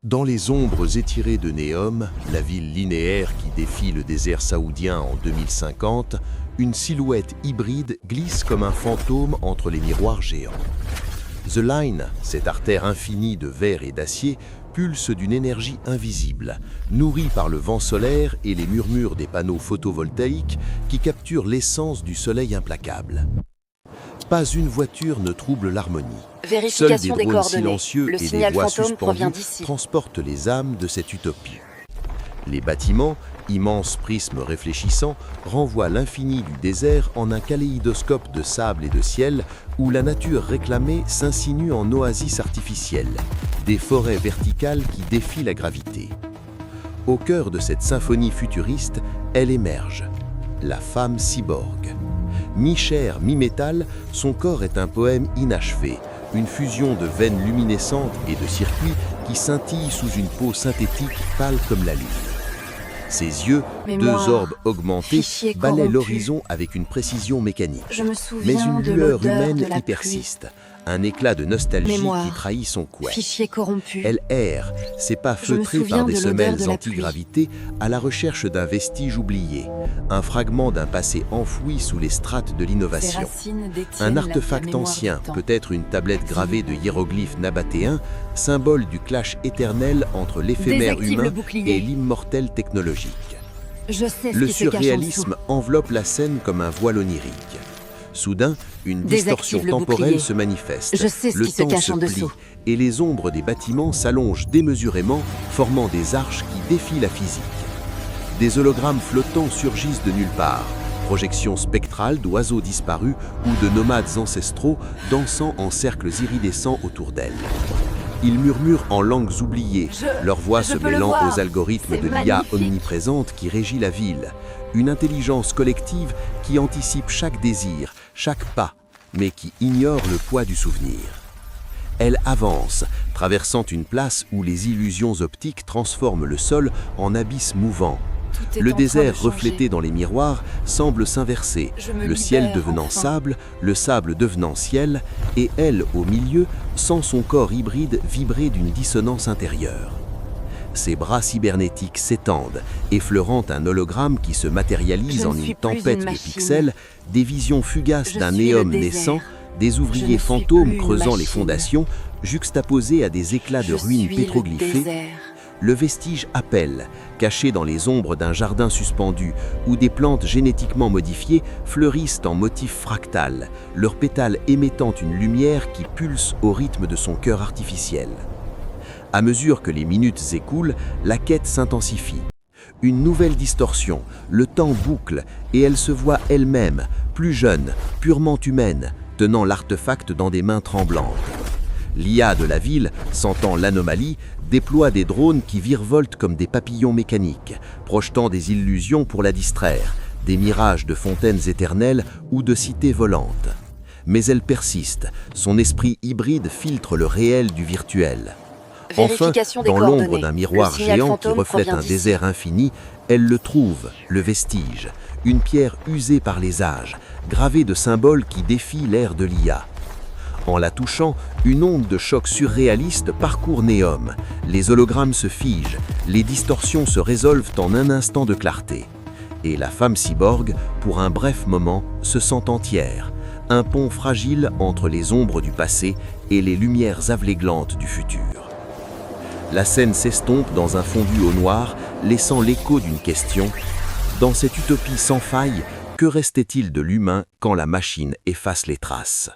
Dans les ombres étirées de Neom, la ville linéaire qui défie le désert saoudien en 2050, une silhouette hybride glisse comme un fantôme entre les miroirs géants. The Line, cette artère infinie de verre et d'acier, pulse d'une énergie invisible, nourrie par le vent solaire et les murmures des panneaux photovoltaïques qui capturent l'essence du soleil implacable. Pas une voiture ne trouble l'harmonie. Seuls des drones silencieux et des voix suspendues transportent les âmes de cette utopie. Les bâtiments, immenses prismes réfléchissants, renvoient l'infini du désert en un kaléidoscope de sable et de ciel où la nature réclamée s'insinue en oasis artificielles, des forêts verticales qui défient la gravité. Au cœur de cette symphonie futuriste, elle émerge, la femme cyborg. Mi-chair, mi-métal, son corps est un poème inachevé, une fusion de veines luminescentes et de circuits qui scintillent sous une peau synthétique pâle comme la lune. Ses yeux, deux orbes augmentés, balaient l'horizon avec une précision mécanique. Mais une lueur humaine y persiste, un éclat de nostalgie qui trahit son couet. Elle erre, ses pas feutrés par des semelles antigravité, à la recherche d'un vestige oublié, un fragment d'un passé enfoui sous les strates de l'innovation. Un artefact ancien, peut-être une tablette gravée de hiéroglyphes nabatéens, symbole du clash éternel entre l'éphémère humain et l'immortel technologique. Le surréalisme enveloppe la scène comme un voile onirique. Soudain, une distorsion temporelle se manifeste. Le temps se plie et les ombres des bâtiments s'allongent démesurément, formant des arches qui défient la physique. Des hologrammes flottants surgissent de nulle part, projections spectrales d'oiseaux disparus ou de nomades ancestraux dansant en cercles iridescents autour d'elles. Ils murmurent en langues oubliées, leur voix se mêlant aux algorithmes de l'IA omniprésente qui régit la ville. Une intelligence collective qui anticipe chaque désir, chaque pas, mais qui ignore le poids du souvenir. Elle avance, traversant une place où les illusions optiques transforment le sol en abysse mouvant. Le désert reflété dans les miroirs semble s'inverser, le ciel devenant sable, le sable devenant ciel, et elle, au milieu, sent son corps hybride vibrer d'une dissonance intérieure. Ses bras cybernétiques s'étendent, effleurant un hologramme qui se matérialise en une tempête de pixels, des visions fugaces d'un Neom naissant, des ouvriers fantômes creusant les fondations, juxtaposés à des éclats de ruines pétroglyphées. Le vestige appelle, caché dans les ombres d'un jardin suspendu, où des plantes génétiquement modifiées fleurissent en motif fractal, leurs pétales émettant une lumière qui pulse au rythme de son cœur artificiel. À mesure que les minutes écoulent, la quête s'intensifie. Une nouvelle distorsion, le temps boucle et elle se voit elle-même, plus jeune, purement humaine, tenant l'artefact dans des mains tremblantes. L'IA de la ville, sentant l'anomalie, déploie des drones qui virevoltent comme des papillons mécaniques, projetant des illusions pour la distraire, des mirages de fontaines éternelles ou de cités volantes. Mais elle persiste, son esprit hybride filtre le réel du virtuel. Enfin, dans l'ombre d'un miroir géant qui reflète un désert infini, elle le trouve, le vestige, une pierre usée par les âges, gravée de symboles qui défient l'ère de l'IA. En la touchant, une onde de choc surréaliste parcourt Neom. Les hologrammes se figent, les distorsions se résolvent en un instant de clarté. Et la femme cyborg, pour un bref moment, se sent entière, un pont fragile entre les ombres du passé et les lumières aveuglantes du futur. La scène s'estompe dans un fondu au noir, laissant l'écho d'une question. Dans cette utopie sans faille, que restait-il de l'humain quand la machine efface les traces ?